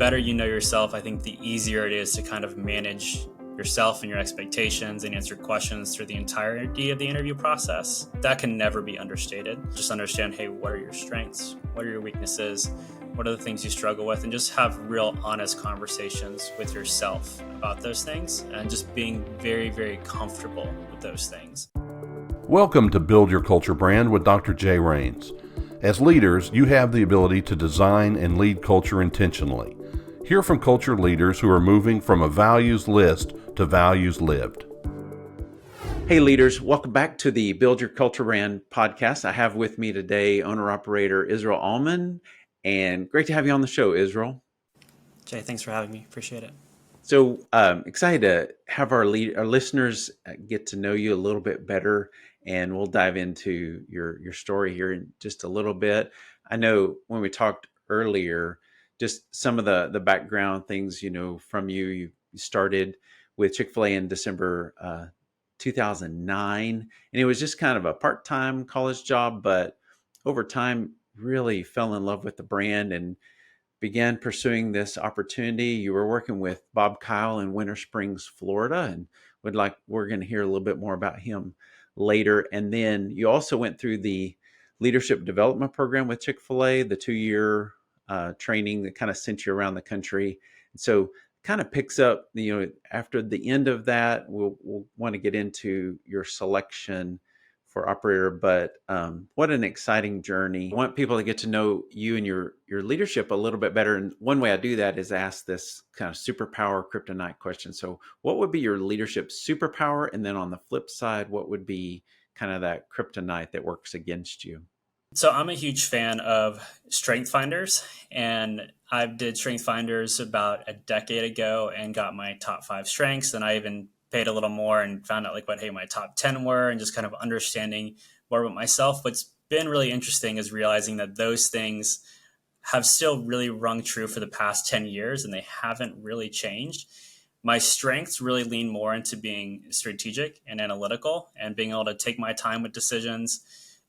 better you know yourself, I think the easier it is to kind of manage yourself and your expectations and answer questions through the entirety of the interview process. That can never be understated. Just understand, hey, what are your strengths? What are your weaknesses? What are the things you struggle with? And just have real honest conversations with yourself about those things and just being very, very comfortable with those things. Welcome to Build Your Culture Brand with Dr. Jay Rains. As leaders, you have the ability to design and lead culture intentionally. Hear from culture leaders who are moving from a values list to values lived. Hey leaders, welcome back to the Build Your Culture Brand podcast. I have with me today owner-operator Israel Allmand, and great to have you on the show, Israel. Jay, thanks for having me. Appreciate it. So excited to have our listeners get to know you a little bit better, and we'll dive into your story here in just a little bit. I know when we talked earlier, just some of the background things, from you. You started with Chick-fil-A in December 2009, and it was just kind of a part-time college job, but over time really fell in love with the brand and began pursuing this opportunity. You were working with Bob Kyle in Winter Springs, Florida, and we're going to hear a little bit more about him later. And then you also went through the leadership development program with Chick-fil-A, the 2-year training that kind of sent you around the country. And so kind of picks up, after the end of that, we'll want to get into your selection for operator, but what an exciting journey. I want people to get to know you and your leadership a little bit better. And one way I do that is ask this kind of superpower kryptonite question. So what would be your leadership superpower? And then on the flip side, what would be kind of that kryptonite that works against you? So I'm a huge fan of Strength Finders, and I did Strength Finders about a decade ago and got my top 5 strengths. And I even paid a little more and found out what my top 10 were, and just kind of understanding more about myself. What's been really interesting is realizing that those things have still really rung true for the past 10 years, and they haven't really changed. My strengths really lean more into being strategic and analytical and being able to take my time with decisions,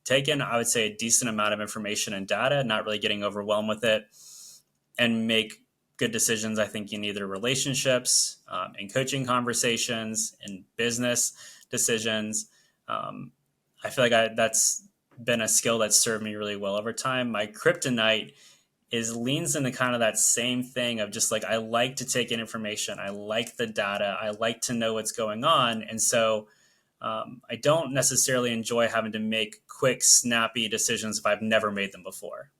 take in, I would say, a decent amount of information and data, not really getting overwhelmed with it, and make good decisions, I think, in either relationships, in coaching conversations, in business decisions. I feel like that's been a skill that's served me really well over time. My kryptonite leans into kind of that same thing of just I like to take in information. I like the data. I like to know what's going on. And so I don't necessarily enjoy having to make quick, snappy decisions if I've never made them before.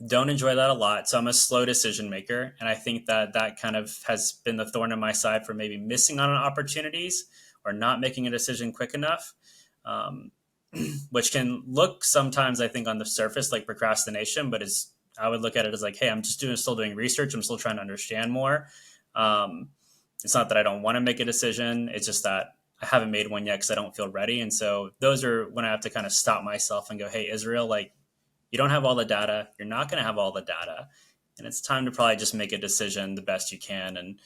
Don't enjoy that a lot. So I'm a slow decision maker. And I think that kind of has been the thorn in my side for maybe missing on opportunities or not making a decision quick enough, which can look sometimes, I think, on the surface like procrastination, but I would look at it as hey, I'm just still doing research. I'm still trying to understand more. It's not that I don't want to make a decision. It's just that I haven't made one yet because I don't feel ready. And so those are when I have to kind of stop myself and go, hey, Israel, you don't have all the data. You're not going to have all the data. And it's time to probably just make a decision the best you can and,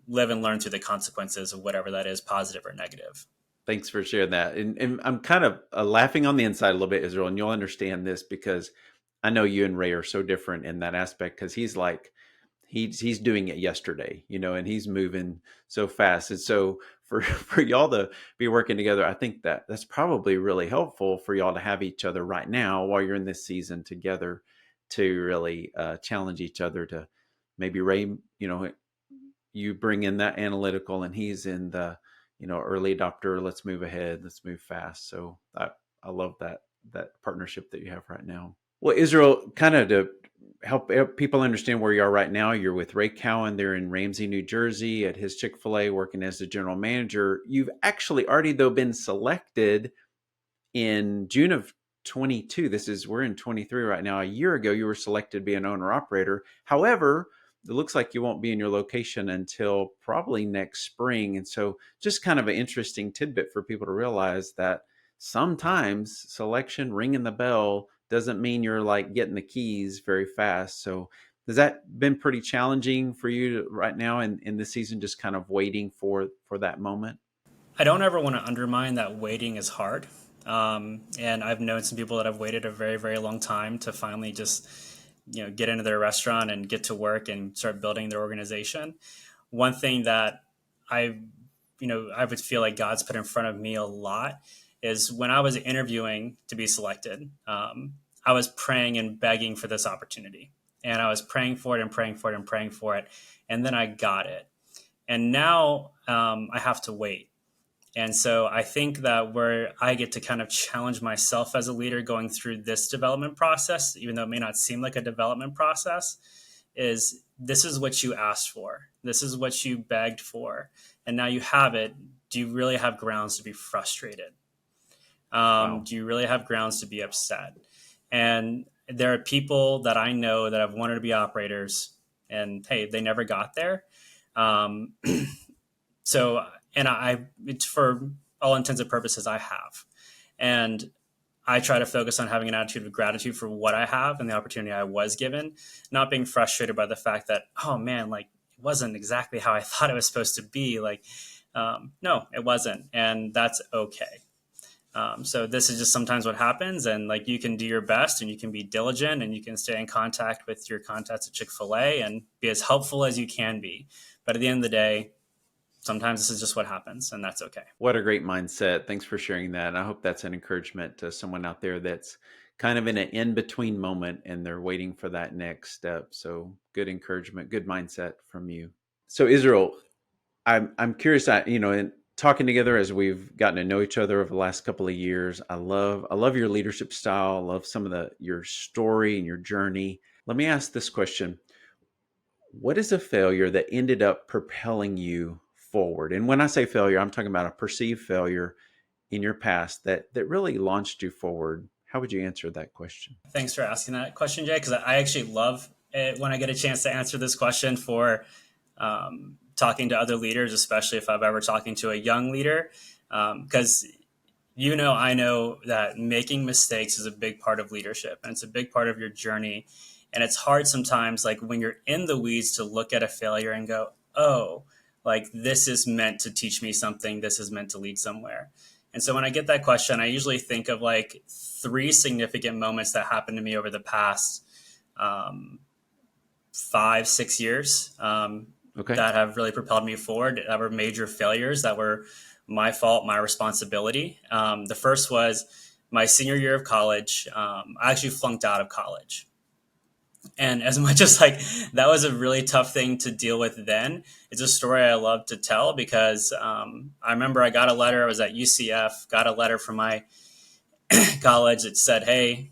live and learn through the consequences of whatever that is, positive or negative. Thanks for sharing that. And I'm kind of laughing on the inside a little bit, Israel, and you'll understand this because I know you and Ray are so different in that aspect because he's he's doing it yesterday, and he's moving so fast. And so for y'all to be working together, I think that's probably really helpful for y'all to have each other right now while you're in this season together to really challenge each other to maybe Ray, you bring in that analytical and he's in the, early adopter, let's move ahead, let's move fast. So I love that partnership that you have right now. Well, Israel, kind of to help people understand where you are right now, you're with Ray Cowan. They're in Ramsey, New Jersey at his Chick-fil-A working as the general manager. You've actually already, though, been selected in June of 22. We're in 23 right now. A year ago, you were selected to be an owner operator. However, it looks like you won't be in your location until probably next spring. And so just kind of an interesting tidbit for people to realize that sometimes selection, ringing the bell, doesn't mean you're getting the keys very fast. So has that been pretty challenging for you right now in this season, just kind of waiting for that moment? I don't ever want to undermine that waiting is hard. And I've known some people that have waited a very, very long time to finally just get into their restaurant and get to work and start building their organization. One thing that I, I would feel like God's put in front of me a lot is when I was interviewing to be selected, I was praying and begging for this opportunity. And I was praying for it and praying for it and praying for it. And then I got it. And now I have to wait. And so I think that where I get to kind of challenge myself as a leader going through this development process, even though it may not seem like a development process, is this is what you asked for. This is what you begged for. And now you have it. Do you really have grounds to be frustrated? Wow. Do you really have grounds to be upset? And there are people that I know that have wanted to be operators, and hey, they never got there. Um, so, and it's for all intents and purposes, I have. And I try to focus on having an attitude of gratitude for what I have and the opportunity I was given, not being frustrated by the fact that, oh man, like it wasn't exactly how I thought it was supposed to be. Like, no, it wasn't. And that's okay. So this is just sometimes what happens, and like you can do your best and you can be diligent and you can stay in contact with your contacts at Chick-fil-A and be as helpful as you can be. But at the end of the day, sometimes this is just what happens, and that's okay. What a great mindset. Thanks for sharing that. And I hope that's an encouragement to someone out there that's kind of in an in-between moment and they're waiting for that next step. So good encouragement, good mindset from you. So Israel, I'm curious, in talking together as we've gotten to know each other over the last couple of years, I love your leadership style. I love some of your story and your journey. Let me ask this question. What is a failure that ended up propelling you forward? And when I say failure, I'm talking about a perceived failure in your past that really launched you forward. How would you answer that question? Thanks for asking that question, Jay, because I actually love it when I get a chance to answer this question for talking to other leaders, especially if I've ever talking to a young leader, because I know that making mistakes is a big part of leadership and it's a big part of your journey. And it's hard sometimes, like when you're in the weeds, to look at a failure and go, oh, like this is meant to teach me something. This is meant to lead somewhere. And so when I get that question, I usually think of like 3 significant moments that happened to me over the past 5-6 years Okay. that have really propelled me forward, that were major failures, that were my fault, my responsibility. The first was my senior year of college. I actually flunked out of college. And as much as like that was a really tough thing to deal with then, it's a story I love to tell because I remember I got a letter. I was at UCF, got a letter from my college that said, hey,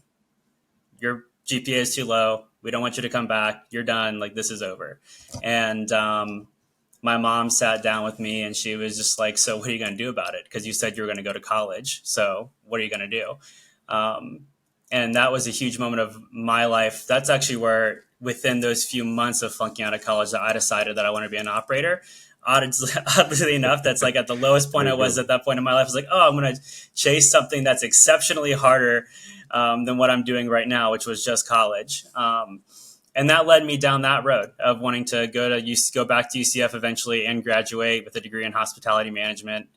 your GPA is too low. We don't want you to come back. You're done. Like this is over. And my mom sat down with me and she was just like, so what are you going to do about it? Because you said you were going to go to college. So what are you going to do? And that was a huge moment of my life. That's actually where within those few months of flunking out of college that I decided that I want to be an operator. Oddly enough, that's like at the lowest point I was at that point in my life. I was like, oh, I'm going to chase something that's exceptionally harder than what I'm doing right now, which was just college. And that led me down that road of wanting to go back to UCF eventually and graduate with a degree in hospitality management.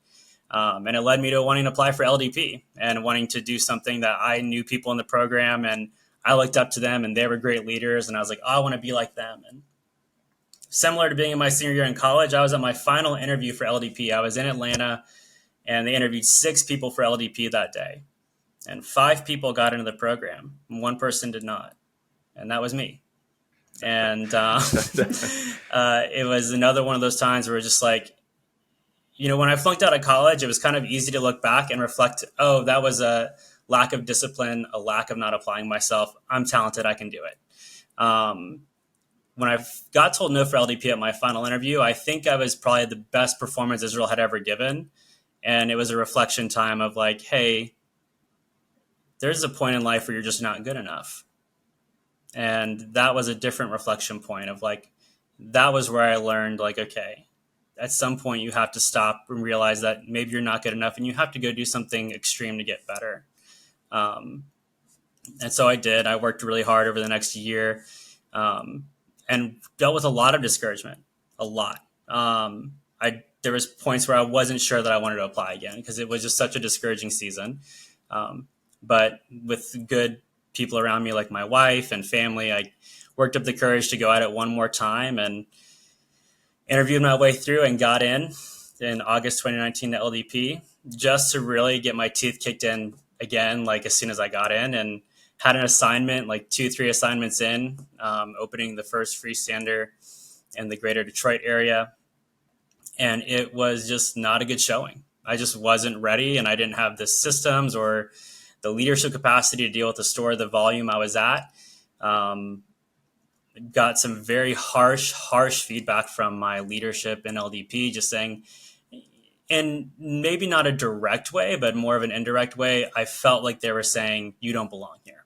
And it led me to wanting to apply for LDP and wanting to do something that I knew people in the program and I looked up to them and they were great leaders. And I was like, oh, I want to be like them. And similar to being in my senior year in college, I was at my final interview for LDP. I was in Atlanta and they interviewed 6 people for LDP that day. And 5 people got into the program. And 1 person did not. And that was me. And it was another one of those times where just like, when I flunked out of college, it was kind of easy to look back and reflect, oh, that was a lack of discipline, a lack of not applying myself. I'm talented. I can do it. When I got told no for LDP at my final interview, I think I was probably the best performance Israel had ever given. And it was a reflection time of like, hey, there's a point in life where you're just not good enough. And that was a different reflection point of like, that was where I learned like, okay, at some point you have to stop and realize that maybe you're not good enough and you have to go do something extreme to get better. And so I did. I worked really hard over the next year and dealt with a lot of discouragement, a lot. There was points where I wasn't sure that I wanted to apply again because it was just such a discouraging season. But with good people around me, like my wife and family, I worked up the courage to go at it one more time and interviewed my way through and got in August 2019 to LDP, just to really get my teeth kicked in again, like as soon as I got in, and had an assignment, like 2, 3 assignments in, opening the first freestander in the greater Detroit area. And it was just not a good showing. I just wasn't ready, and I didn't have the systems or the leadership capacity to deal with the store, the volume I was at. Um, got some very harsh feedback from my leadership in LDP, just saying, in maybe not a direct way, but more of an indirect way, I felt like they were saying, you don't belong here.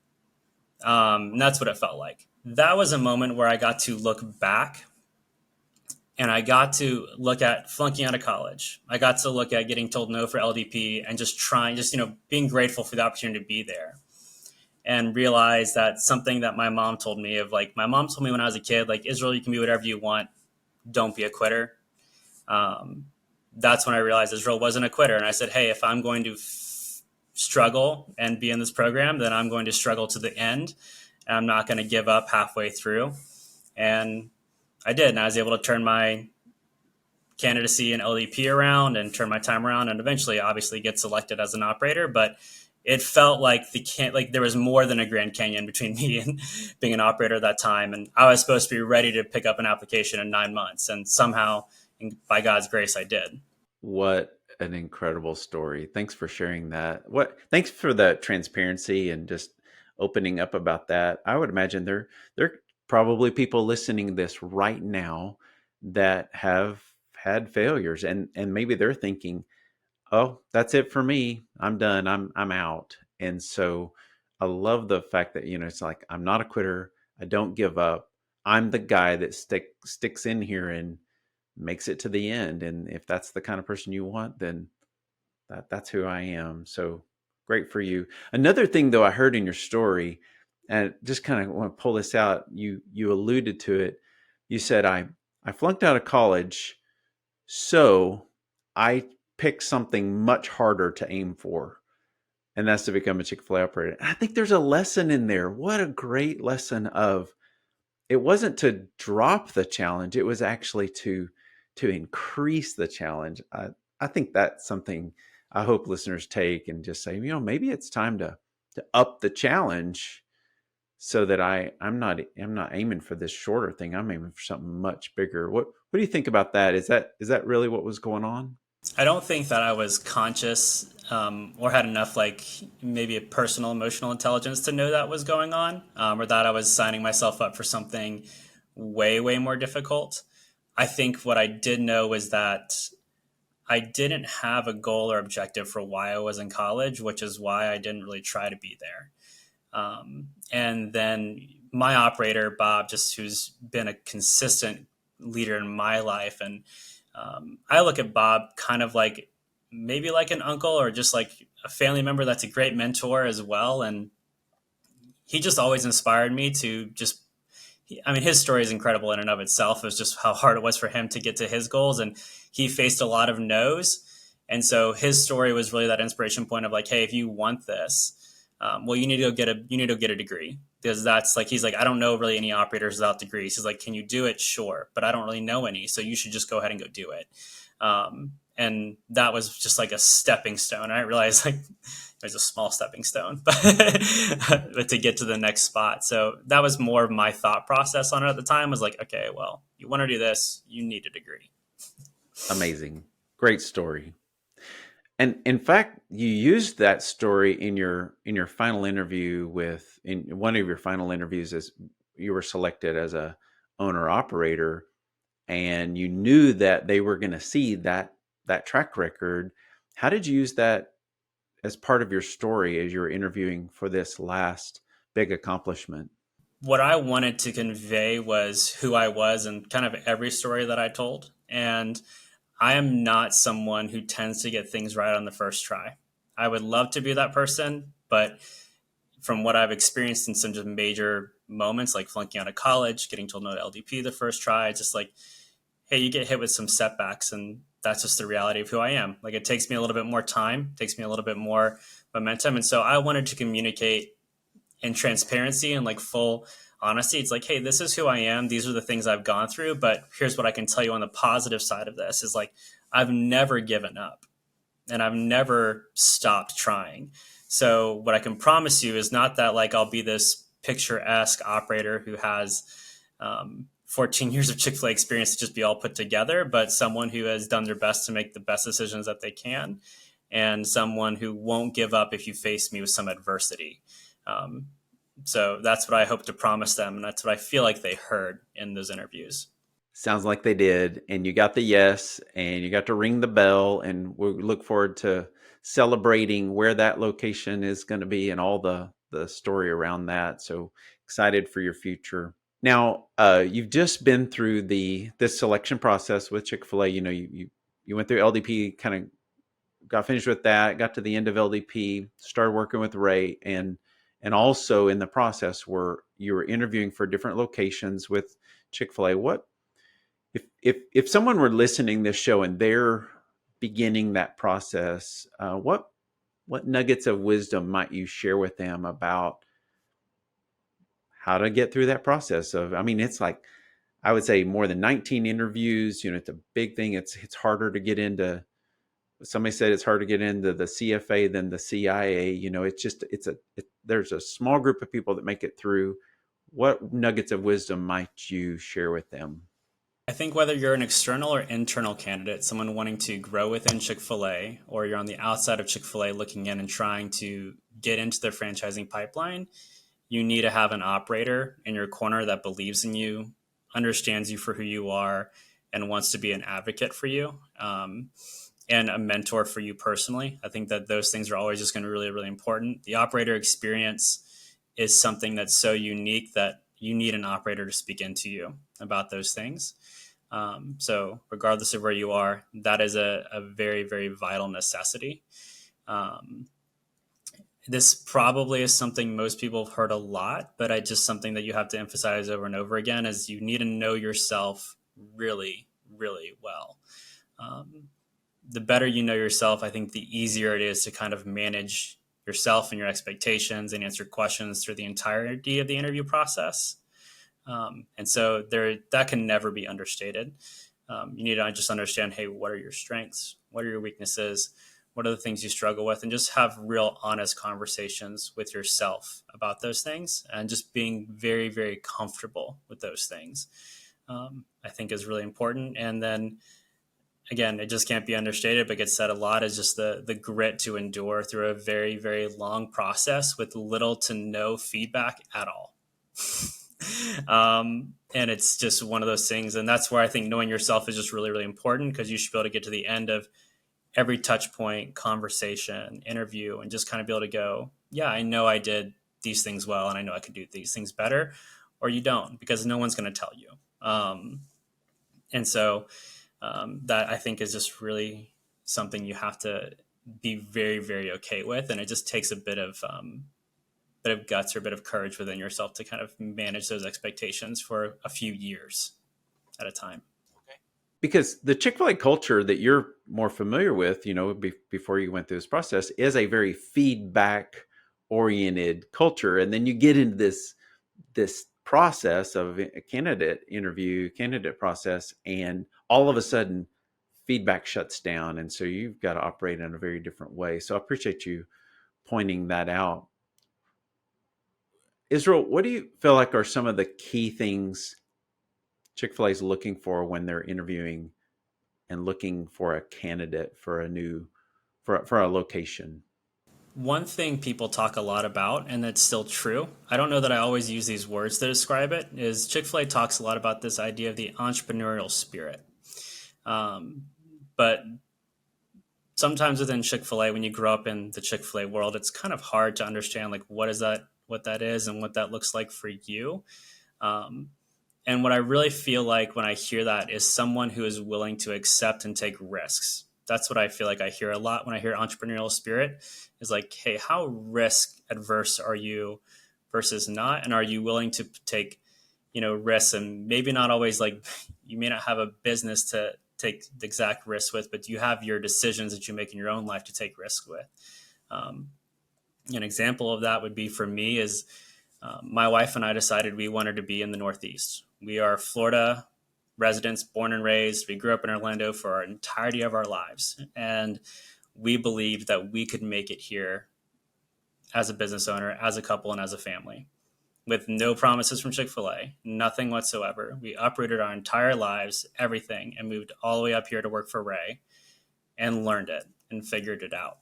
And that's what it felt like. That was a moment where I got to look back, and I got to look at flunking out of college. I got to look at getting told no for LDP and just being grateful for the opportunity to be there, and realize that something that my mom told me my mom told me when I was a kid, like, Israel, you can be whatever you want. Don't be a quitter. That's when I realized Israel wasn't a quitter. And I said, hey, if I'm going to struggle and be in this program, then I'm going to struggle to the end. And I'm not going to give up halfway through. And I did. And I was able to turn my candidacy in LDP around and turn my time around, and eventually obviously get selected as an operator. But it felt like there was more than a Grand Canyon between me and being an operator at that time. And I was supposed to be ready to pick up an application in 9 months. And somehow, by God's grace, I did. What an incredible story. Thanks for sharing that. Thanks for the transparency and just opening up about that. I would imagine there are probably people listening to this right now that have had failures, and maybe they're thinking, oh, that's it for me. I'm done. I'm out. And so I love the fact that, it's like, I'm not a quitter. I don't give up. I'm the guy that sticks in here and makes it to the end. And if that's the kind of person you want, then that's who I am. So great for you. Another thing, though, I heard in your story, and just kind of want to pull this out. You alluded to it. You said, I flunked out of college, so I picked something much harder to aim for, and that's to become a Chick-fil-A operator. And I think there's a lesson in there. What a great lesson of, it wasn't to drop the challenge. It was actually to increase the challenge. I think that's something I hope listeners take and just say, maybe it's time to up the challenge, so that I'm not aiming for this shorter thing. I'm aiming for something much bigger. What do you think about that? Is that really what was going on? I don't think that I was conscious, or had enough, maybe a personal emotional intelligence to know that was going on, or that I was signing myself up for something way, way more difficult. I think what I did know was that I didn't have a goal or objective for why I was in college, which is why I didn't really try to be there. And then my operator, Bob, who's been a consistent leader in my life. And I look at Bob kind of like maybe like an uncle, or just like a family member that's a great mentor as well. And he just always inspired me to his story is incredible in and of itself. It was just how hard it was for him to get to his goals. And he faced a lot of no's. And so his story was really that inspiration point of like, hey, if you want this, you need to go get a degree, because that's like, he's like, I don't know really any operators without degrees. He's like, can you do it? Sure. But I don't really know any. So you should just go ahead and go do it. And that was just like a stepping stone. I didn't realize like there's a small stepping stone, but to get to the next spot. So that was more of my thought process on it at the time, was like, okay, well, you want to do this, you need a degree. Amazing. Great story. And in fact, you used that story in your final interview in one of your final interviews, as you were selected as a owner operator, and you knew that they were going to see that track record. How did you use that as part of your story as you were interviewing for this last big accomplishment? What I wanted to convey was who I was in kind of every story that I told. And I am not someone who tends to get things right on the first try. I would love to be that person, but from what I've experienced in some just major moments, like flunking out of college, getting told no to LDP the first try, it's just like, hey, you get hit with some setbacks, and that's just the reality of who I am. Like, it takes me a little bit more time, takes me a little bit more momentum. And so I wanted to communicate in transparency and like full honesty. It's like, hey, this is who I am. These are the things I've gone through, but here's what I can tell you on the positive side of this is like, I've never given up and I've never stopped trying. So what I can promise you is not that like I'll be this picturesque operator who has 14 years of Chick-fil-A experience to just be all put together, but someone who has done their best to make the best decisions that they can, and someone who won't give up if you face me with some adversity. Um, so that's what I hope to promise them, and that's what I feel like they heard in those interviews. Sounds like they did. And you got the yes, and you got to ring the bell. And we look forward to celebrating where that location is going to be and all the story around that. So excited for your future. Now, you've just been through this selection process with Chick-fil-A. You went through LDP, kind of got finished with that, got to the end of LDP, started working with Ray, and also in the process where you were interviewing for different locations with Chick-fil-A. What if someone were listening this show and they're beginning that process, what nuggets of wisdom might you share with them about how to get through that process of, I mean, it's like, I would say more than 19 interviews, it's a big thing. It's harder to get into, somebody said it's harder to get into the CFA than the CIA. There's a small group of people that make it through. What nuggets of wisdom might you share with them? I think whether you're an external or internal candidate, someone wanting to grow within Chick-fil-A, or you're on the outside of Chick-fil-A looking in and trying to get into their franchising pipeline, you need to have an operator in your corner that believes in you, understands you for who you are, and wants to be an advocate for you, and a mentor for you personally. I think that those things are always just going to be really, really important. The operator experience is something that's so unique that you need an operator to speak into you about those things. So regardless of where you are, that is a very, very vital necessity. This probably is something most people have heard a lot, but I just something that you have to emphasize over and over again is you need to know yourself really, really well. The better you know yourself, I think the easier it is to kind of manage yourself and your expectations and answer questions through the entirety of the interview process. And so that can never be understated. You need to just understand, hey, what are your strengths? What are your weaknesses? What are the things you struggle with? And just have real honest conversations with yourself about those things, and just being very, very comfortable with those things, I think is really important. And then again, it just can't be understated, but gets said a lot, is just the grit to endure through a very, very long process with little to no feedback at all. And it's just one of those things. And that's where I think knowing yourself is just really, really important, because you should be able to get to the end of every touch point, conversation, interview, and just kind of be able to go, yeah, I know I did these things well, and I know I could do these things better, or you don't, because no one's going to tell you. And so that I think is just really something you have to be very, very okay with. And it just takes a bit of guts or a bit of courage within yourself to kind of manage those expectations for a few years at a time. Because the Chick-fil-A culture that you're more familiar with, before you went through this process, is a very feedback oriented culture. And then you get into this process of a candidate process, and all of a sudden feedback shuts down. And so you've got to operate in a very different way. So I appreciate you pointing that out. Israel, what do you feel like are some of the key things Chick-fil-A is looking for when they're interviewing and looking for a candidate for a location? One thing people talk a lot about, and that's still true, I don't know that I always use these words to describe it, is Chick-fil-A talks a lot about this idea of the entrepreneurial spirit. But sometimes within Chick-fil-A, when you grow up in the Chick-fil-A world, it's kind of hard to understand like what that is and what that looks like for you. And what I really feel like when I hear that is someone who is willing to accept and take risks. That's what I feel like I hear a lot when I hear entrepreneurial spirit, is like, hey, how risk adverse are you versus not? And are you willing to take, risks, and maybe not always, like, you may not have a business to take the exact risks with, but you have your decisions that you make in your own life to take risks with. An example of that would be, for me, is My wife and I decided we wanted to be in the Northeast. We are Florida residents, born and raised. We grew up in Orlando for our entirety of our lives. And we believed that we could make it here as a business owner, as a couple, and as a family with no promises from Chick-fil-A, nothing whatsoever. We uprooted our entire lives, everything, and moved all the way up here to work for Ray and learned it and figured it out,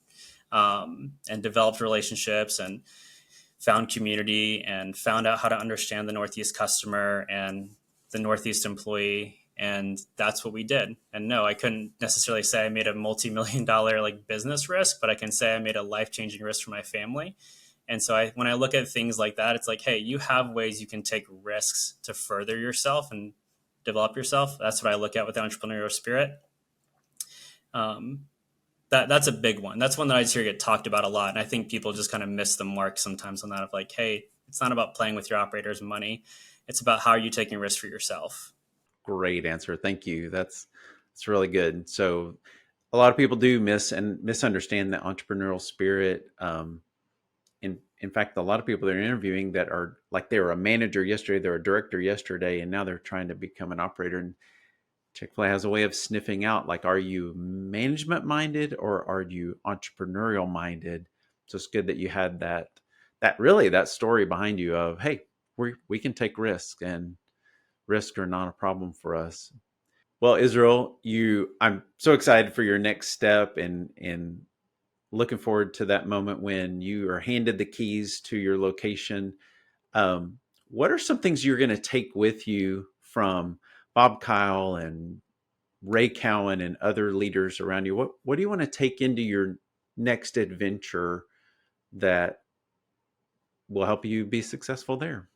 and developed relationships and found community and found out how to understand the Northeast customer and the Northeast employee. And that's what we did. And no, I couldn't necessarily say I made a multi-million dollar like business risk, but I can say I made a life-changing risk for my family. And so when I look at things like that, it's like, hey, you have ways you can take risks to further yourself and develop yourself. That's what I look at with the entrepreneurial spirit. That's a big one. That's one that I just hear get talked about a lot. And I think people just kind of miss the mark sometimes on that of like, hey, it's not about playing with your operator's money. It's about how are you taking risks for yourself. Great answer. Thank you. That's really good. So a lot of people do misunderstand the entrepreneurial spirit. In fact, a lot of people they're interviewing that are like they were a manager yesterday, they're a director yesterday, and now they're trying to become an operator. And Chick-fil-A has a way of sniffing out like, are you management minded or are you entrepreneurial minded? So it's good that you had that story behind you of, hey, we can take risks and risks are not a problem for us. Well, Israel, I'm so excited for your next step and looking forward to that moment when you are handed the keys to your location. What are some things you're going to take with you from Bob Kyle and Ray Cowan and other leaders around you? What do you want to take into your next adventure that will help you be successful there?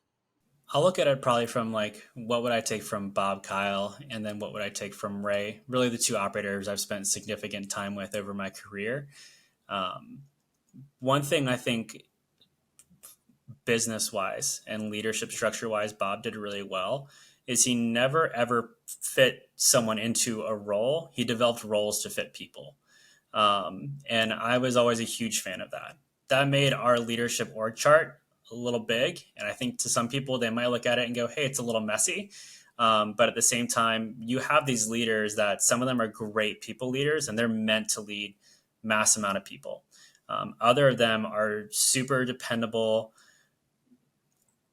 I'll look at it probably from like, what would I take from Bob Kyle? And then what would I take from Ray? Really the two operators I've spent significant time with over my career. Um, One thing I think business wise and leadership structure wise, Bob did really well is he never ever fit someone into a role. He developed roles to fit people. And I was always a huge fan of that. That made our leadership org chart a little big. And I think to some people, they might look at it and go, hey, it's a little messy. But at the same time, you have these leaders that some of them are great people leaders and they're meant to lead mass amount of people. Other of them are super dependable,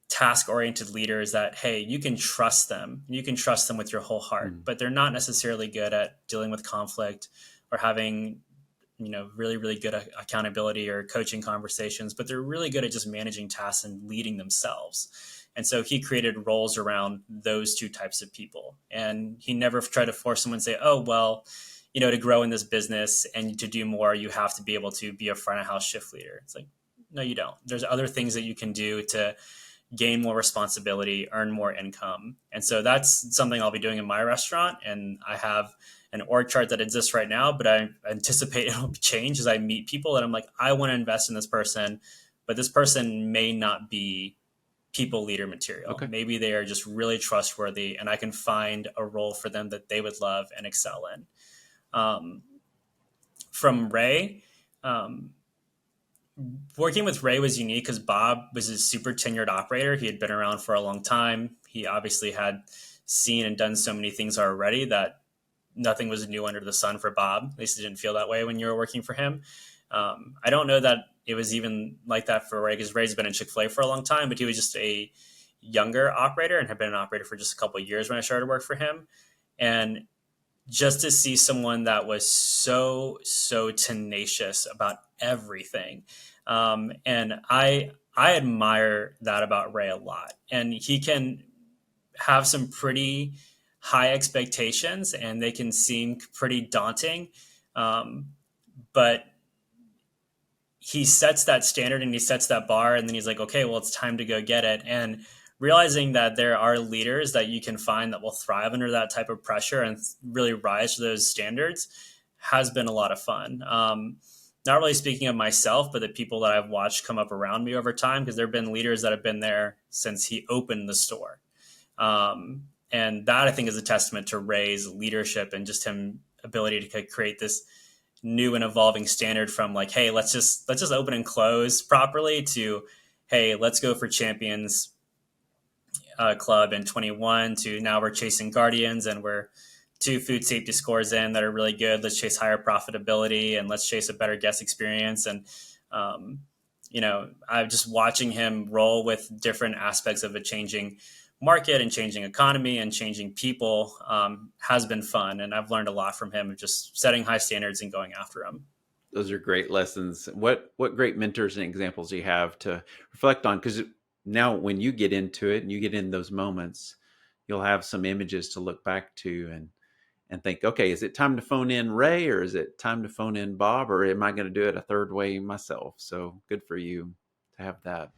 task-oriented leaders that, hey, you can trust them. You can trust them with your whole heart, but they're not necessarily good at dealing with conflict or having, really, really good accountability or coaching conversations, but they're really good at just managing tasks and leading themselves. And so he created roles around those two types of people. And he never tried to force someone to say, oh, well, to grow in this business and to do more, you have to be able to be a front of house shift leader. It's like, no, you don't. There's other things that you can do to gain more responsibility, earn more income. And so that's something I'll be doing in my restaurant. And I have an org chart that exists right now, but I anticipate it'll change as I meet people that I'm like, I want to invest in this person, but this person may not be people leader material. Okay. Maybe they are just really trustworthy and I can find a role for them that they would love and excel in. From Ray, working with Ray was unique because Bob was a super tenured operator. He had been around for a long time. He obviously had seen and done so many things already that nothing was new under the sun for Bob. At least it didn't feel that way when you were working for him. I don't know that it was even like that for Ray because Ray's been in Chick-fil-A for a long time, but he was just a younger operator and had been an operator for just a couple of years when I started to work for him. And just to see someone that was so tenacious about everything. And I admire that about Ray a lot. And he can have some pretty high expectations and they can seem pretty daunting. But he sets that standard and he sets that bar and then he's like, okay, well, it's time to go get it. And realizing that there are leaders that you can find that will thrive under that type of pressure and really rise to those standards has been a lot of fun. Not really speaking of myself, but the people that I've watched come up around me over time, because there have been leaders that have been there since he opened the store. And that I think is a testament to Ray's leadership and just him ability to create this new and evolving standard from like, hey, let's just open and close properly to, hey, let's go for champions club in 21 to now we're chasing guardians and we're 2 food safety scores in that are really good. Let's chase higher profitability and let's chase a better guest experience. And, I'm just watching him roll with different aspects of a changing market and changing economy and changing people has been fun. And I've learned a lot from him of just setting high standards and going after them. Those are great lessons. What great mentors and examples you have to reflect on? Because now when you get into it and you get in those moments, you'll have some images to look back to and think, okay, is it time to phone in Ray, or is it time to phone in Bob, or am I going to do it a third way myself? So good for you to have that.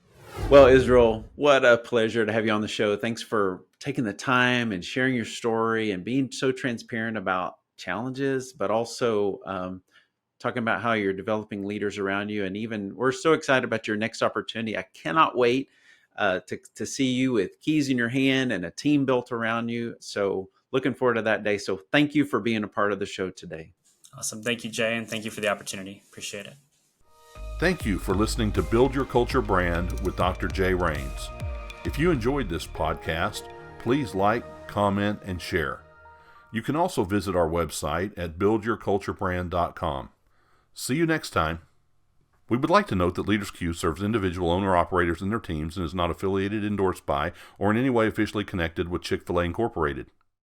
Well, Israel, what a pleasure to have you on the show. Thanks for taking the time and sharing your story and being so transparent about challenges, but also talking about how you're developing leaders around you. And even we're so excited about your next opportunity. I cannot wait to see you with keys in your hand and a team built around you. So looking forward to that day. So thank you for being a part of the show today. Awesome. Thank you, Jay. And thank you for the opportunity. Appreciate it. Thank you for listening to Build Your Culture Brand with Dr. Jay Rains. If you enjoyed this podcast, please like, comment, and share. You can also visit our website at buildyourculturebrand.com. See you next time. We would like to note that Leaders Q serves individual owner-operators and their teams and is not affiliated, endorsed by, or in any way officially connected with Chick-fil-A Incorporated.